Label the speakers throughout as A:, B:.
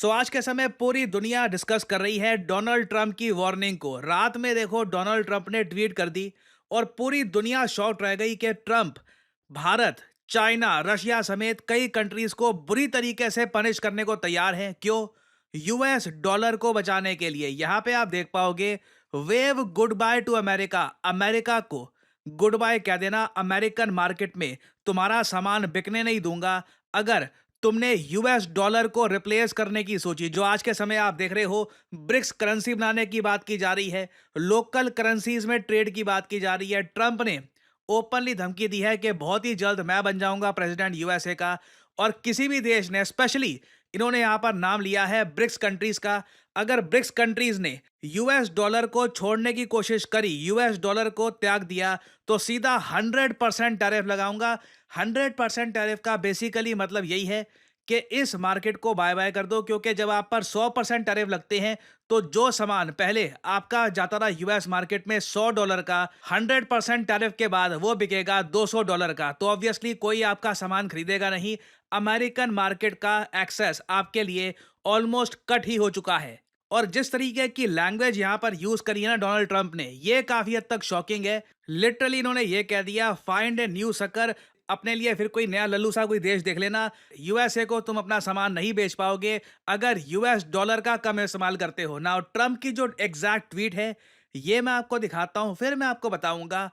A: आज के समय पूरी दुनिया डिस्कस कर रही है डोनाल्ड ट्रंप की वार्निंग को। रात में देखो डोनाल्ड ट्रंप ने ट्वीट कर दी और पूरी दुनिया शॉक रह गई कि ट्रंप भारत, चाइना, रशिया समेत कई कंट्रीज को बुरी तरीके से पनिश करने को तैयार है। क्यों? यूएस डॉलर को बचाने के लिए। यहां पे आप देख पाओगे, wave good by two America. America को गुड बाय कह देना। अमेरिकन मार्केट में तुम्हारा सामान बिकने नहीं दूंगा अगर तुमने यूएस डॉलर को रिप्लेस करने की सोची। जो आज के समय आप देख रहे हो, ब्रिक्स करेंसी बनाने की बात की जा रही है, लोकल करेंसीज में ट्रेड की बात की जा रही है। ट्रंप ने ओपनली धमकी दी है कि बहुत ही जल्द मैं बन जाऊंगा प्रेसिडेंट यूएसए का। और किसी भी देश ने, स्पेशली इन्होंने यहां पर नाम लिया है ब्रिक्स कंट्रीज का, अगर ब्रिक्स कंट्रीज ने यूएस डॉलर को छोड़ने की कोशिश करी, यूएस डॉलर को त्याग दिया, तो सीधा 100% टैरिफ लगाऊंगा। 100% टैरिफ का बेसिकली मतलब यही है कि इस मार्केट को बाय बाय कर दो, क्योंकि जब आप पर 100% टैरिफ लगते हैं तो जो सामान पहले आपका जाता रहा यूएस मार्केट में $100 का, 100% टैरिफ के बाद वो बिकेगा $200 का। तो ऑब्वियसली कोई आपका सामान खरीदेगा नहीं। अमेरिकन मार्केट का एक्सेस आपके लिए ऑलमोस्ट कट ही हो चुका है। और जिस तरीके की लैंग्वेज यहां पर यूज करी है ना डोनाल्ड ट्रंप ने, ये काफी हद तक शॉकिंग है। लिटरली इन्होंने ये कह दिया, फाइंड ए न्यू सकर, अपने लिए फिर कोई नया लल्लू सा कोई देश देख लेना। यूएसए को तुम अपना सामान नहीं बेच पाओगे अगर यूएस डॉलर का कम इस्तेमाल करते हो ना। ट्रंप की जो एग्जैक्ट ट्वीट है ये मैं आपको दिखाता हूं, फिर मैं आपको बताऊंगा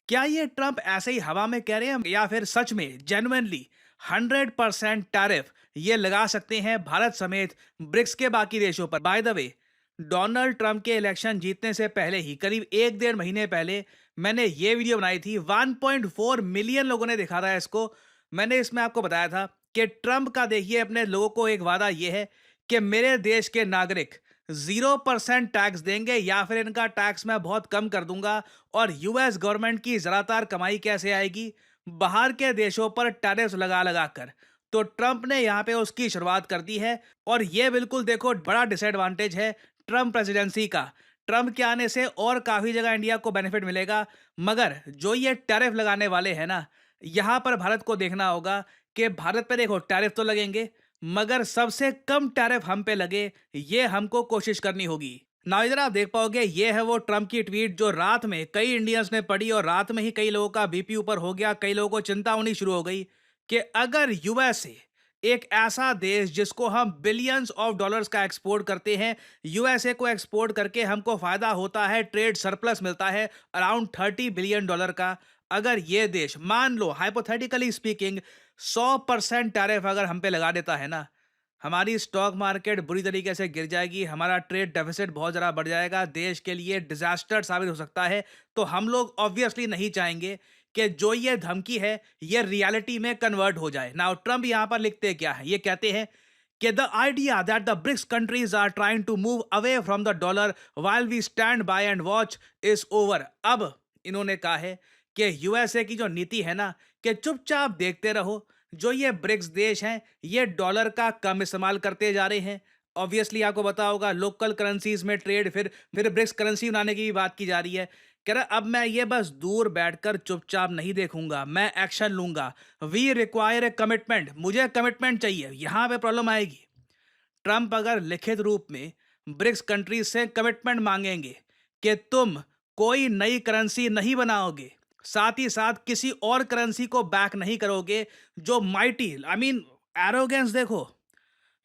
A: क्या ये ट्रंप ऐसे ही हवा में कह रहे हैं या फिर सच में जेन्युइनली 100% टैरिफ ये लगा सकते हैं भारत समेत ब्रिक्स के बाकी देशों पर। By the way, Donald Trump के इलेक्शन जीतने से पहले ही, करीब एक डेढ़ महीने पहले, मैंने ये वीडियो बनाई थी। 1.4 मिलियन लोगों ने देखा था इसको। मैंने इसमें आपको बताया था कि ट्रंप का, देखिए, अपने लोगों को एक वादा ये है कि मेरे देश के नागरिक 0% टैक्स देंगे या फिर इनका टैक्स मैं बहुत कम कर दूंगा। और यूएस गवर्नमेंट की ज्यादातर कमाई कैसे आएगी? बाहर के देशों पर टैरिफ लगा लगा कर। तो ट्रंप ने यहां पे उसकी शुरुआत कर दी है। और यह बिल्कुल देखो बड़ा डिसएडवांटेज है ट्रंप प्रेसिडेंसी का। ट्रंप के आने से और काफी जगह इंडिया को बेनिफिट मिलेगा, मगर जो ये टैरिफ लगाने वाले हैं ना, यहां पर भारत को देखना होगा कि भारत पे देखो टैरिफ तो लगेंगे, मगर सबसे कम टैरिफ हम पे लगे, ये हमको कोशिश करनी होगी ना। इधर आप देख पाओगे, ये है वो ट्रंप की ट्वीट जो रात में कई इंडियंस ने पढ़ी और रात में ही कई लोगों का बीपी ऊपर हो गया। कई लोगों को चिंता होनी शुरू हो गई कि अगर यूएसए, एक ऐसा देश जिसको हम बिलियंस ऑफ डॉलर्स का एक्सपोर्ट करते हैं, यूएसए को एक्सपोर्ट करके हमको फायदा होता है, ट्रेड सरप्लस मिलता है अराउंड $30 बिलियन का। अगर ये देश, मान लो हाइपोथेटिकली स्पीकिंग, 100% टैरिफ अगर हम पे लगा देता है ना, हमारी स्टॉक मार्केट बुरी तरीके से गिर जाएगी, हमारा ट्रेड डेफिसिट बहुत ज़्यादा बढ़ जाएगा, देश के लिए डिजास्टर साबित हो सकता है। तो हम लोग ऑब्वियसली नहीं चाहेंगे कि जो ये धमकी है ये रियलिटी में कन्वर्ट हो जाए। नाउ ट्रंप यहां पर लिखते क्या है, ये कहते हैं कि the idea that the BRICS countries are trying to move away from the dollar while we stand by and watch is over. अब इन्होंने कहा है कि यूएसए की जो नीति है ना, कि चुपचाप देखते रहो, जो ये ब्रिक्स देश हैं ये डॉलर का कम इस्तेमाल करते जा रहे हैं। ऑब्वियसली आपको पता होगा लोकल करेंसीज में ट्रेड, फिर ब्रिक्स करेंसी बनाने की भी बात की जा रही है। कह रहा अब मैं ये बस दूर बैठकर चुपचाप नहीं देखूंगा, मैं एक्शन लूंगा। वी रिक्वायर ए कमिटमेंट, मुझे कमिटमेंट चाहिए। यहां पे प्रॉब्लम आएगी। ट्रंप अगर लिखित रूप में ब्रिक्स कंट्रीज से कमिटमेंट मांगेंगे कि तुम कोई नई करेंसी नहीं बनाओगे, साथ ही साथ किसी और करेंसी को बैक नहीं करोगे, जो माइटी, आई मीन एरोगेंस देखो।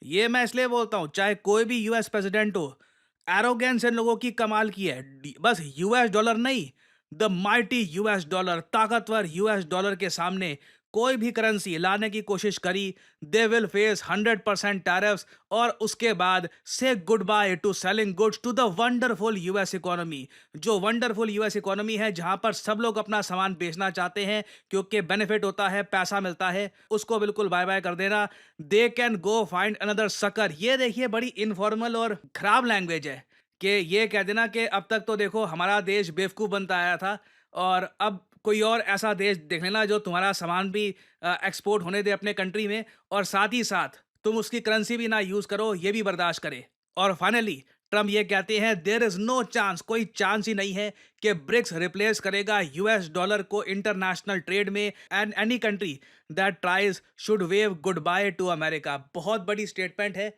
A: ये मैं इसलिए बोलता हूं, चाहे कोई भी यूएस प्रेसिडेंट हो, एरोगेंस इन लोगों की कमाल की है। बस यूएस डॉलर नहीं, द माइटी यूएस डॉलर, ताकतवर यूएस डॉलर के सामने कोई भी करेंसी लाने की कोशिश करी, दे विल फेस 100% टैरिफ्स। और उसके बाद से goodbye to selling goods to the wonderful US economy. जो वंडरफुल यूएस इकोनॉमी है, जहां पर सब लोग अपना सामान बेचना चाहते हैं क्योंकि बेनिफिट होता है, पैसा मिलता है, उसको बिल्कुल बाय बाय कर देना। They can go find another sucker. ये देखिए बड़ी इनफॉर्मल और खराब लैंग्वेज है कि ये कह देना कि अब तक तो देखो हमारा देश बेवकूफ़ बनता आया था और अब कोई और ऐसा देश देख लेना जो तुम्हारा सामान भी एक्सपोर्ट होने दे अपने कंट्री में, और साथ ही साथ तुम उसकी करेंसी भी ना यूज़ करो, ये भी बर्दाश्त करे। और फाइनली ट्रम्प ये कहते हैं देयर इज नो चांस, कोई चांस ही नहीं है कि ब्रिक्स रिप्लेस करेगा यूएस डॉलर को इंटरनेशनल ट्रेड में, and any country that tries should wave good by two America. बहुत बड़ी स्टेटमेंट है।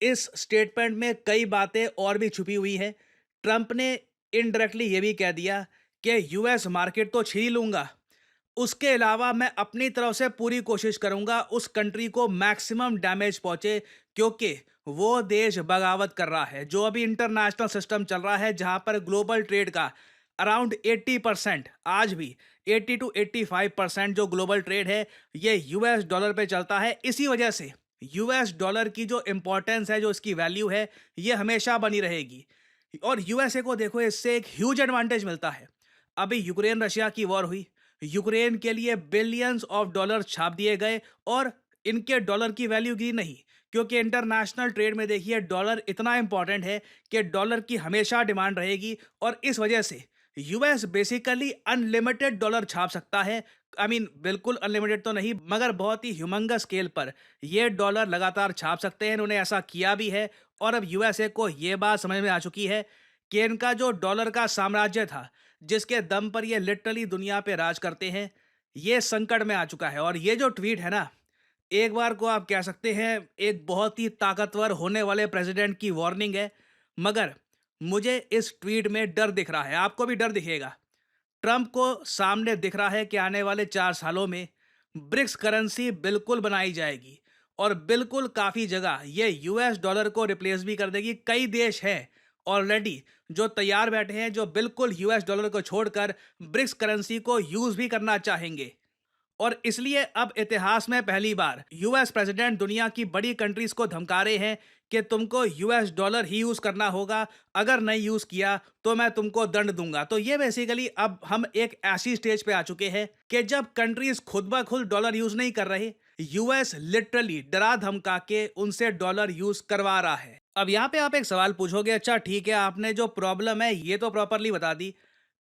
A: इस स्टेटमेंट में कई बातें और भी छुपी हुई है। ट्रंप ने इनडायरेक्टली ये भी कह दिया कि यूएस मार्केट तो छीन लूंगा, उसके अलावा मैं अपनी तरफ से पूरी कोशिश करूंगा उस कंट्री को मैक्सिमम डैमेज पहुंचे, क्योंकि वो देश बगावत कर रहा है। जो अभी इंटरनेशनल सिस्टम चल रहा है जहां पर ग्लोबल ट्रेड का अराउंड 80%, आज भी 80 टू 85% जो ग्लोबल ट्रेड है ये यूएस डॉलर पे चलता है। इसी वजह से यूएस डॉलर की जो इंपॉर्टेंस है, जो इसकी वैल्यू है, ये हमेशा बनी रहेगी। और यूएसए को देखो, इससे एक ह्यूज एडवांटेज मिलता है। अभी यूक्रेन रशिया की वॉर हुई, यूक्रेन के लिए बिलियंस ऑफ डॉलर छाप दिए गए और इनके डॉलर की वैल्यू गिरी नहीं, क्योंकि इंटरनेशनल ट्रेड में देखिए डॉलर इतना इंपॉर्टेंट है कि डॉलर की हमेशा डिमांड रहेगी। और इस वजह से यूएस बेसिकली अनलिमिटेड डॉलर छाप सकता है। बिल्कुल अनलिमिटेड तो नहीं, मगर बहुत ही ह्यूमंगस स्केल पर ये डॉलर लगातार छाप सकते हैं। इन्होंने ऐसा किया भी है। और अब यूएसए को ये बात समझ में आ चुकी है कि इनका जो डॉलर का साम्राज्य था, जिसके दम पर ये लिटरली दुनिया पे राज करते हैं, ये संकट में आ चुका है। और ये जो ट्वीट है ना, एक बार को आप कह सकते हैं एक बहुत ही ताकतवर होने वाले प्रेसिडेंट की वार्निंग है। मगर मुझे इस ट्वीट में डर दिख रहा है, आपको भी डर दिखेगा। ट्रंप को सामने दिख रहा है कि आने वाले 4 सालों में ब्रिक्स करेंसी बिल्कुल बनाई जाएगी और बिल्कुल काफ़ी जगह ये यूएस डॉलर को रिप्लेस भी कर देगी। कई देश हैं ऑलरेडी जो तैयार बैठे हैं, जो बिल्कुल यूएस डॉलर को छोड़कर ब्रिक्स करेंसी को यूज़ भी करना चाहेंगे। और इसलिए अब इतिहास में पहली बार यूएस प्रेसिडेंट दुनिया की बड़ी कंट्रीज को धमका रहे हैं कि तुमको यूएस डॉलर ही यूज करना होगा, अगर नहीं यूज किया तो मैं तुमको दंड दूंगा। तो ये बेसिकली अब हम एक ऐसी स्टेज पे आ चुके हैं कि जब कंट्रीज खुद ब खुद डॉलर यूज नहीं कर रहे, यूएस लिटरली डरा धमका के उनसे डॉलर यूज करवा रहा है। अब यहाँ पे आप एक सवाल पूछोगे, अच्छा ठीक है, आपने जो प्रॉब्लम है ये तो प्रॉपरली बता दी,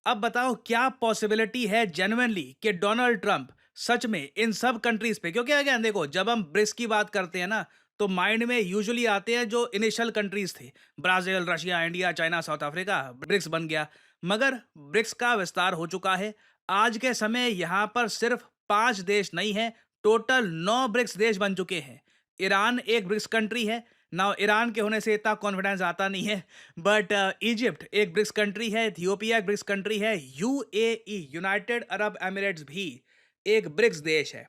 A: अब बताओ क्या पॉसिबिलिटी है जेन्युइनली कि डोनाल्ड ट्रंप सच में इन सब कंट्रीज पे, क्योंकि अगेन देखो जब हम ब्रिक्स की बात करते हैं ना, तो माइंड में यूजुअली आते हैं जो इनिशियल कंट्रीज थे, Brazil, Russia, India, China, South Africa, BRICS बन गया। मगर ब्रिक्स का विस्तार हो चुका है। आज के समय यहाँ पर सिर्फ 5 देश नहीं है, टोटल 9 ब्रिक्स देश बन चुके हैं। ईरान एक ब्रिक्स कंट्री है ना, ईरान के होने से इतना कॉन्फिडेंस आता नहीं है। बट इजिप्ट एक ब्रिक्स कंट्री है, इथियोपिया एक ब्रिक्स कंट्री है, यूएई यूनाइटेड अरब एमिरेट्स भी एक ब्रिक्स देश है।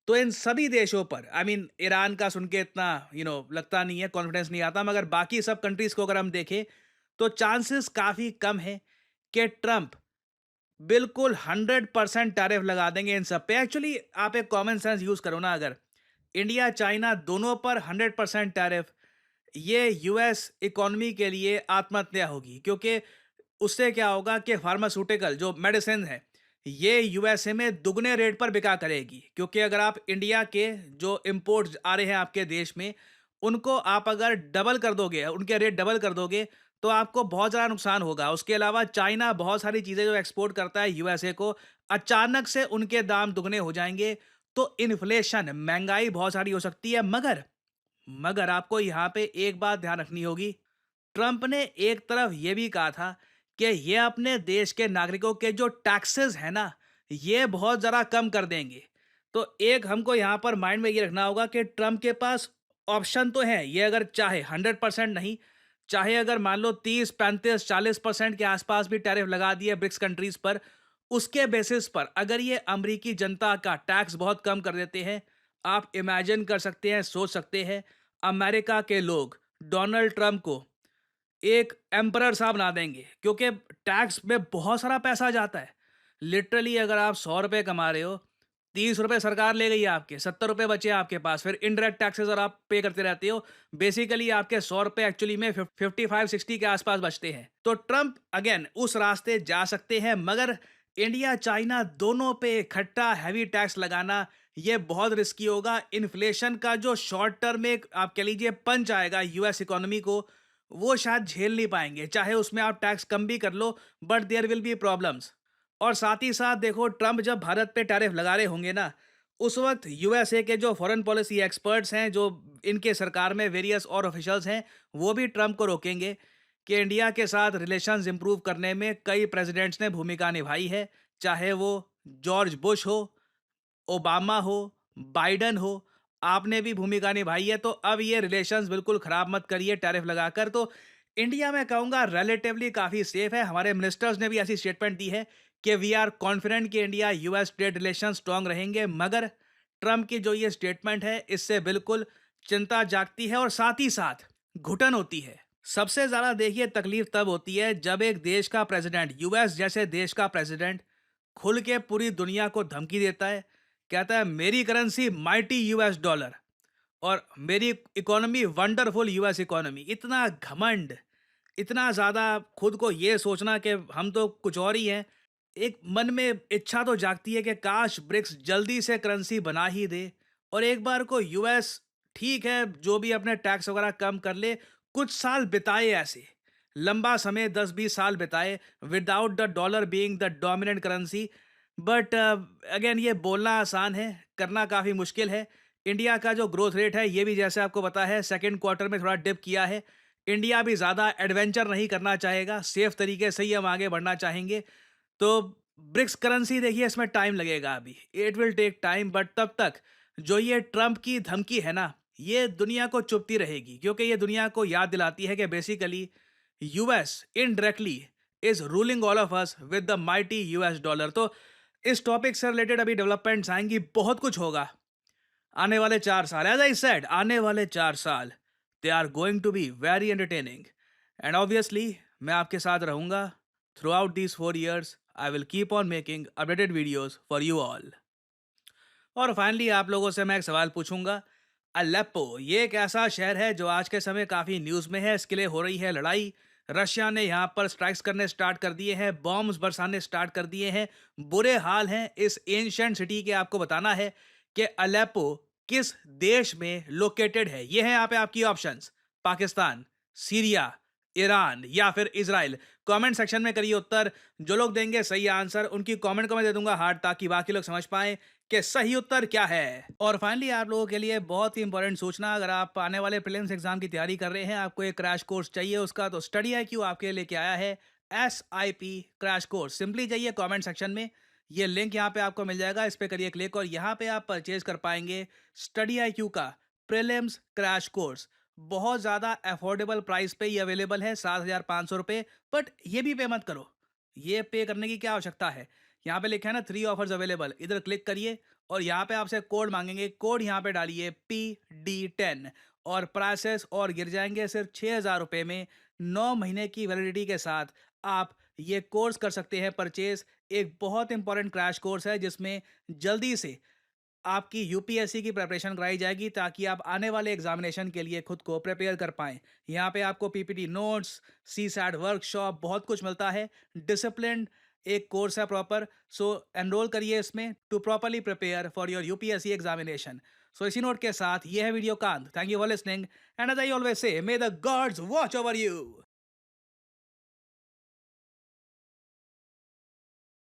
A: तो इन सभी देशों पर ईरान का सुन के इतना लगता नहीं है, कॉन्फिडेंस नहीं आता, मगर बाकी सब कंट्रीज को अगर हम देखें तो चांसेस काफ़ी कम है कि ट्रंप बिल्कुल 100% टैरिफ लगा देंगे इन सब पे। एक्चुअली आप एक कॉमन सेंस यूज़ करो ना, अगर इंडिया चाइना दोनों पर 100% टैरिफ, ये यूएस इकोनॉमी के लिए आत्महत्या होगी। क्योंकि उससे क्या होगा कि फार्मास्यूटिकल जो मेडिसिन है ये यूएसए में दुगने रेट पर बिका करेगी। क्योंकि अगर आप इंडिया के जो इंपोर्ट्स आ रहे हैं आपके देश में, उनको आप अगर डबल कर दोगे, उनके रेट डबल कर दोगे, तो आपको बहुत ज़्यादा नुकसान होगा। उसके अलावा चाइना बहुत सारी चीज़ें जो एक्सपोर्ट करता है यूएसए को, अचानक से उनके दाम दुगने हो जाएंगे। तो इन्फ्लेशन, महंगाई बहुत सारी हो सकती है। मगर आपको यहाँ पे एक बात ध्यान रखनी होगी। ट्रंप ने एक तरफ ये भी कहा था कि ये अपने देश के नागरिकों के जो टैक्सेस है ना, ये बहुत ज़रा कम कर देंगे। तो एक हमको यहाँ पर माइंड में ये रखना होगा कि ट्रंप के पास ऑप्शन तो है, ये अगर चाहे 100% नहीं, चाहे अगर मान लो 30, 35, 40% के आसपास भी टैरिफ लगा दिए ब्रिक्स कंट्रीज पर, उसके बेसिस पर अगर ये अमेरिकी जनता का टैक्स बहुत कम कर देते हैं, आप इमेजिन कर सकते हैं, सोच सकते हैं, अमेरिका के लोग डोनाल्ड ट्रंप को एक एम्परर सा बना देंगे। क्योंकि टैक्स में बहुत सारा पैसा जाता है। लिटरली अगर आप 100 रुपये कमा रहे हो, 30 रुपये सरकार ले गई है आपके, 70 रुपये बचे हैं आपके पास, फिर इनडायरेक्ट टैक्सेस और आप पे करते रहते हो। बेसिकली आपके 100 रुपये एक्चुअली में 55-60 के आसपास बचते हैं। तो ट्रंप अगेन उस रास्ते जा सकते हैं, मगर इंडिया चाइना दोनों पे इकट्ठा हैवी टैक्स लगाना ये बहुत रिस्की होगा। इन्फ्लेशन का जो शॉर्ट टर्म में आप कह लीजिए पंच आएगा यूएस इकोनॉमी को, वो शायद झेल नहीं पाएंगे, चाहे उसमें आप टैक्स कम भी कर लो, but there will be problems. और साथ ही साथ देखो, ट्रंप जब भारत पे टैरिफ लगा रहे होंगे ना, उस वक्त यूएसए के जो फॉरेन पॉलिसी एक्सपर्ट्स हैं, जो इनके सरकार में वेरियस और ऑफिशियल्स हैं, वो भी ट्रंप को रोकेंगे कि इंडिया के साथ रिलेशंस इंप्रूव करने में कई प्रेसिडेंट्स ने भूमिका निभाई है, चाहे वो जॉर्ज बुश हो, ओबामा हो, बाइडन हो, आपने भी भूमिका निभाई है, तो अब ये रिलेशंस बिल्कुल खराब मत करिए टैरिफ लगाकर। तो इंडिया मैं कहूँगा रिलेटिवली काफ़ी सेफ है। हमारे मिनिस्टर्स ने भी ऐसी स्टेटमेंट दी है कि वी आर कॉन्फिडेंट कि India US trade relation strong रहेंगे। मगर ट्रंप की जो ये स्टेटमेंट है, इससे बिल्कुल चिंता जागती है और साथ ही साथ घुटन होती है। सबसे ज़्यादा देखिए तकलीफ तब होती है जब एक देश का प्रेसिडेंट, यूएस जैसे देश का प्रेसिडेंट, खुल के पूरी दुनिया को धमकी देता है। कहता है मेरी करेंसी माइटी यूएस डॉलर और मेरी इकोनॉमी वंडरफुल यूएस इकोनॉमी। इतना घमंड, इतना ज़्यादा खुद को ये सोचना कि हम तो कुछ और ही हैं। एक मन में इच्छा तो जागती है कि काश ब्रिक्स जल्दी से करेंसी बना ही दे और एक बार को यूएस, ठीक है जो भी अपने टैक्स वगैरह कम कर ले, कुछ साल बिताए ऐसे, लंबा समय 10-20 साल बिताए without the dollar being the dominant currency. But again ये बोलना आसान है, करना काफ़ी मुश्किल है। इंडिया का जो ग्रोथ रेट है ये भी जैसे आपको पता है सेकंड क्वार्टर में थोड़ा डिप किया है। इंडिया भी ज़्यादा एडवेंचर नहीं करना चाहेगा, सेफ तरीके से ही हम आगे बढ़ना चाहेंगे। तो ब्रिक्स करेंसी देखिए इसमें टाइम लगेगा अभी, it will take time. But तब तक जो ये ट्रंप की धमकी है ना, ये दुनिया को चुभती रहेगी क्योंकि ये दुनिया को याद दिलाती है कि basically US indirectly is ruling all of us with the mighty US dollar. तो इस टॉपिक से रिलेटेड अभी डेवलपमेंट्स आएंगी, बहुत कुछ होगा आने वाले 4 साल। एज आई सेड, आने वाले 4 साल they are going to be very entertaining and obviously मैं आपके साथ रहूंगा throughout these 4 years। I will keep on making updated videos for you all. और फाइनली आप लोगों से मैं एक सवाल पूछूंगा। अलेप्पो ये एक ऐसा शहर है जो आज के समय काफ़ी न्यूज़ में है, इसके लिए हो रही है लड़ाई। रशिया ने यहाँ पर स्ट्राइक्स करने स्टार्ट कर दिए हैं, बॉम्ब्स बरसाने स्टार्ट कर दिए हैं, बुरे हाल हैं इस एंशिएंट सिटी के। आपको बताना है कि अलेप्पो किस देश में लोकेटेड है। ये है यहाँ पे आपकी ऑप्शंस: पाकिस्तान, सीरिया, ईरान या फिर इजराइल। कमेंट सेक्शन में करिए उत्तर। जो लोग देंगे सही आंसर उनकी कमेंट को मैं दे दूंगा हार्ट, ताकि बाकी लोग समझ पाएं कि सही उत्तर क्या है। और फाइनली आप लोगों के लिए बहुत ही इंपॉर्टेंट सूचना, अगर आप आने वाले प्रीलिम्स एग्जाम की तैयारी कर रहे हैं, आपको एक क्रैश कोर्स चाहिए उसका, तो स्टडी IQ आपके लेके आया है SIP क्रैश कोर्स। सिंपली जाइए कमेंट सेक्शन में, ये लिंक यहाँ पे आपको मिल जाएगा, इस पे करिए क्लिक और यहाँ पे आप परचेज कर पाएंगे स्टडी IQ का प्रीलिम्स क्रैश कोर्स। बहुत ज़्यादा अफोर्डेबल प्राइस पे ये अवेलेबल है, 7,500 रुपये। बट ये भी पे मत करो, ये पे करने की क्या आवश्यकता है। यहाँ पे लिखा है ना 3 ऑफर्स अवेलेबल, इधर क्लिक करिए और यहाँ पे आपसे कोड मांगेंगे, कोड यहाँ पे डालिए PD10 और प्राइसेस और गिर जाएंगे सिर्फ 6,000 रुपये में। 9 महीने की वैलिडिटी के साथ आप ये कोर्स कर सकते हैं परचेज। एक बहुत इंपॉर्टेंट क्रैश कोर्स है जिसमें जल्दी से आपकी यूपीएससी की प्रिपरेशन कराई जाएगी ताकि आप आने वाले एग्जामिनेशन के लिए खुद को प्रिपेयर कर पाएं। यहाँ पे आपको पीपीटी नोट्स, CSAT वर्कशॉप, बहुत कुछ मिलता है। डिसिप्लिन एक कोर्स है प्रॉपर। सो एनरोल करिए इसमें to properly prepare for your UPSC examination. So इसी नोट के साथ ये है वीडियो कांत। Thank you for listening and as I always say, may the gods watch over you.